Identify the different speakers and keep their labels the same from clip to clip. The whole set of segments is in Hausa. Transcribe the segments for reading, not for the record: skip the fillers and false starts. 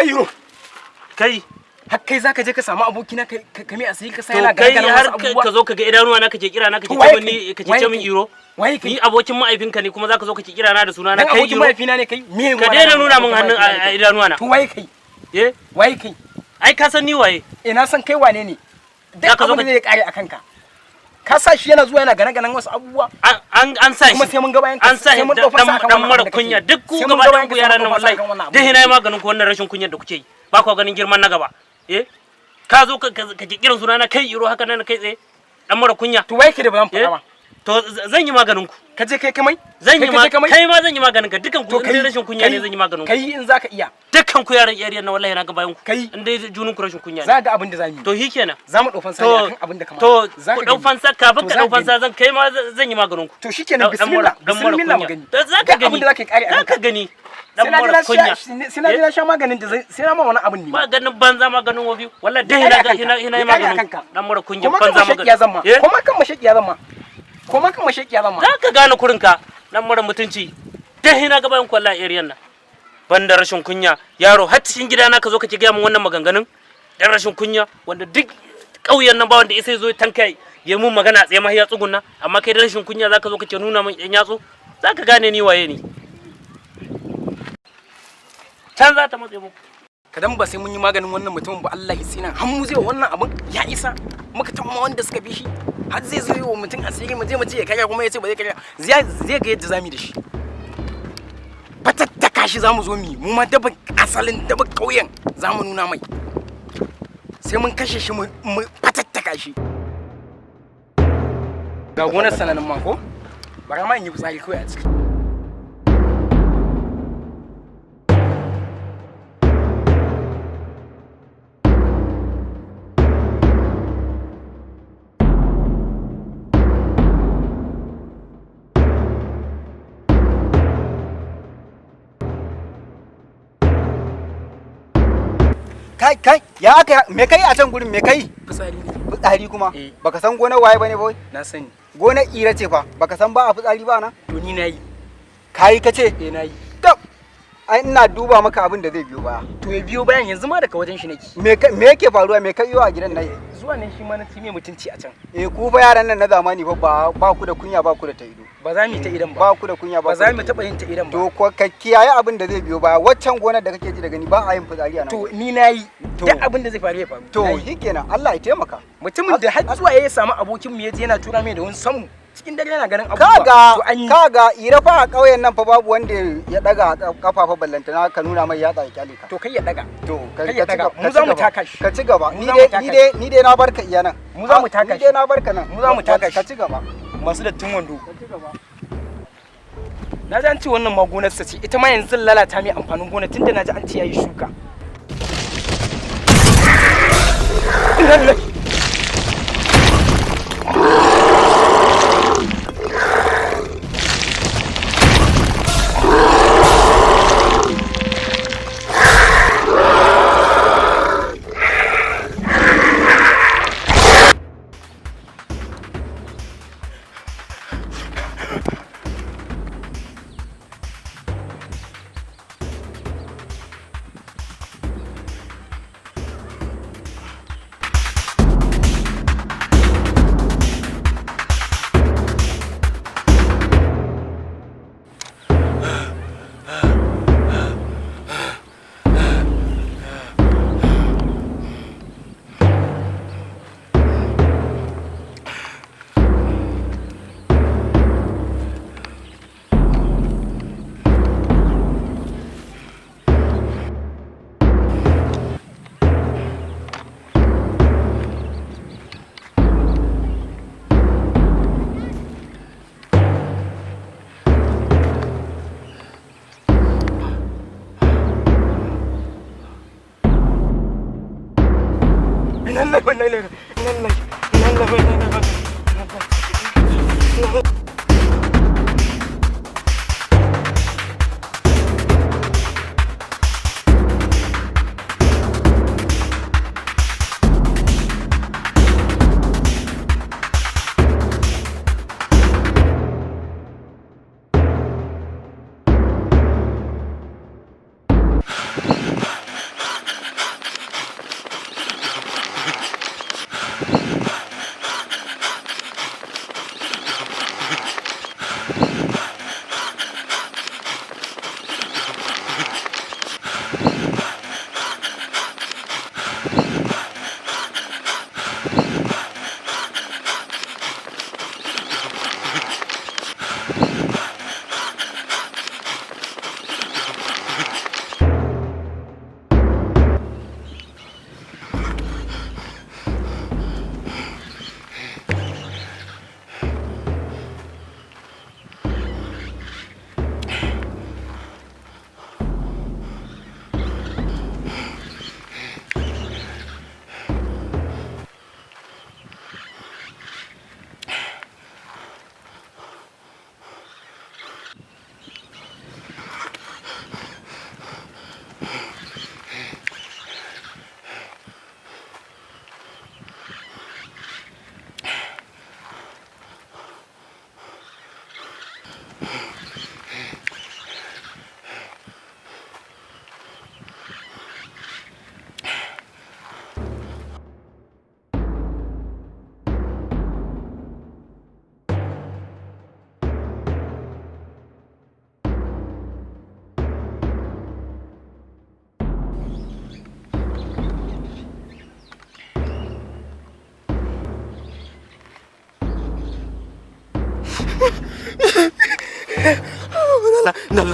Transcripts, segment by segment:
Speaker 1: kai yiro
Speaker 2: kai
Speaker 1: har kai zaka je ka samu abokina ka mai asiri ka sai yana
Speaker 2: kai har ka zo ka ga idanuwa na kake kira na kake ce min iro
Speaker 1: wai kai
Speaker 2: ni abokin ma'aifinka ne kuma zaka zo kake kira na da suna na kai
Speaker 1: abokin ma'aifina ne kai me
Speaker 2: ka daina nuna min hannun a idanuwa na
Speaker 1: to wai kai wai kai
Speaker 2: ai ka san ni waye
Speaker 1: ina san kai wane ne duk abin da zai kare akan ka ka sa shi yana zuwa yana gane-ganen wasu abubuwa
Speaker 2: an sa shi
Speaker 1: kuma sai mun ga bayan
Speaker 2: an sa shi dan mara kunya duk ku gaba ɗan ku yaran nan wallahi dai hina maganin ku wannan rashin kunyar da kuke yi ba ku ganin girman na gaba ka zo ka ki kiran sunana kai iro haka nan kai tsaye dan mara kunya
Speaker 1: to wai ki da ban fara ba
Speaker 2: to zan yi maganin ku
Speaker 1: ka je kai kamai
Speaker 2: zan yi kai ma zan yi maganin ka dukan ku in rashin kunya ne zan yi maganin ku
Speaker 1: kai in zaka iya
Speaker 2: dukkan ku yaran area na wallahi na ga bayan ku
Speaker 1: kai
Speaker 2: in dai junun ku rashin kunya ne
Speaker 1: za ga abin da zamu yi
Speaker 2: to shikenan
Speaker 1: za mu dofan sa akan abin da kamar
Speaker 2: to ku dofan sa kafin ka dofan sa zan kai ma zan yi maganin ku
Speaker 1: to shikenan bismillah bismillah mu gani
Speaker 2: zaka gani
Speaker 1: abin da zaka kare
Speaker 2: zaka gani dan mara kunya
Speaker 1: sai na je sha maganin da sai na ma wani abin ne
Speaker 2: maganin banza maganin wofi wallahi dai ina yi maganin dan mara kunya
Speaker 1: banza maganin kuma kan mashakiya zan ma kuma kan mashakiya zan ma
Speaker 2: zaka gane kurinka dan mara mutunci dai ina ga bayan ku wallahi area nan banda rashin kunya yaro har cikin gidana ka zo ka ci ga min wannan maganganun dan rashin kunya wanda duk ƙauyen nan ba wanda sai zo tanka ya mun magana tsaye ma ya tsugunna amma kai da rashin kunya zaka zo ka ce nuna min yan yatsu zaka gane ni waye ni can za ta matse mu
Speaker 1: kadan ba sai mun yi maganin wannan mutumin ba Allah ya tsina har mu zai wannan abin ya isa muka tamma wanda suka bi shi har zai zo yi wa mutum asiri mu je mu ce ya karya kuma ya ce ba zai karya zai ga yadda zamu da shi fatattaka shi zamu zo mu ma asalin daba kauyen zamu nuna mai sai mun kashe shi mu fatattaka shi ga gonar sananin man ko bara ma in yi fitsari kawai a ciki
Speaker 3: kai ya aka me kai a can gurin me kai
Speaker 1: fitsari ne
Speaker 3: fitsari kuma baka san gonar waye bane boy
Speaker 1: na sani
Speaker 3: gonar ira ce fa baka san ba a fitsari ba na
Speaker 1: to ni nayi
Speaker 3: kai kace
Speaker 1: nayi
Speaker 3: to ai ina duba maka abin da zai biyo baya
Speaker 1: to ya biyo bayan yanzu ma daga wajen shi nake
Speaker 3: me yake faruwa me kai a gidan nan
Speaker 1: zuwa ne shi ma na time mutunci a can
Speaker 3: ku fa yaran nan na zamani fa ba ku da kunya ba ku da ta ido
Speaker 1: ba za mu ta idan ba
Speaker 3: ku da kunya
Speaker 1: ba za mu taba yin ta idan ba
Speaker 3: to ko ka kiyaye abin da zai biyo baya waccan gonar da kake ji da gani ba a yin fitsari a nan
Speaker 1: to ni nayi duk abin da zai faru ya faru
Speaker 3: to shikenan Allah ya taimaka
Speaker 1: mutumin da har zuwa ya samu abokin mu yaje yana tura mai da wani samu cikin dare yana ganin abubuwa
Speaker 3: kaga ira fa a kauyen nan fa babu wanda ya daga kafafa ballantana ka nuna mai yatsa ya kyale ka
Speaker 1: to kai ya daga
Speaker 3: to
Speaker 1: kai ya daga mu za mu taka shi
Speaker 3: ka ci gaba ni dai na barka iya nan
Speaker 1: mu za mu taka shi
Speaker 3: ni dai na barka nan
Speaker 1: mu za mu taka shi
Speaker 3: ka ci gaba
Speaker 1: masu dattin wando
Speaker 3: ka ci gaba
Speaker 1: na ji an ce wannan ma gonarsa ce ita ma yanzu lalata mai amfanin gona tunda na ji an ce yayi shuka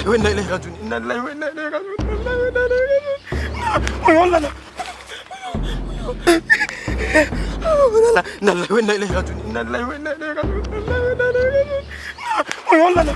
Speaker 1: wa inna ilaihi raji'un inna lillahi wa inna ilaihi raji'un inna lillahi wa inna ilaihi raji'un wayo Allah na inna lillahi wa inna ilaihi raji'un inna lillahi wa inna ilaihi raji'un wayo Allah na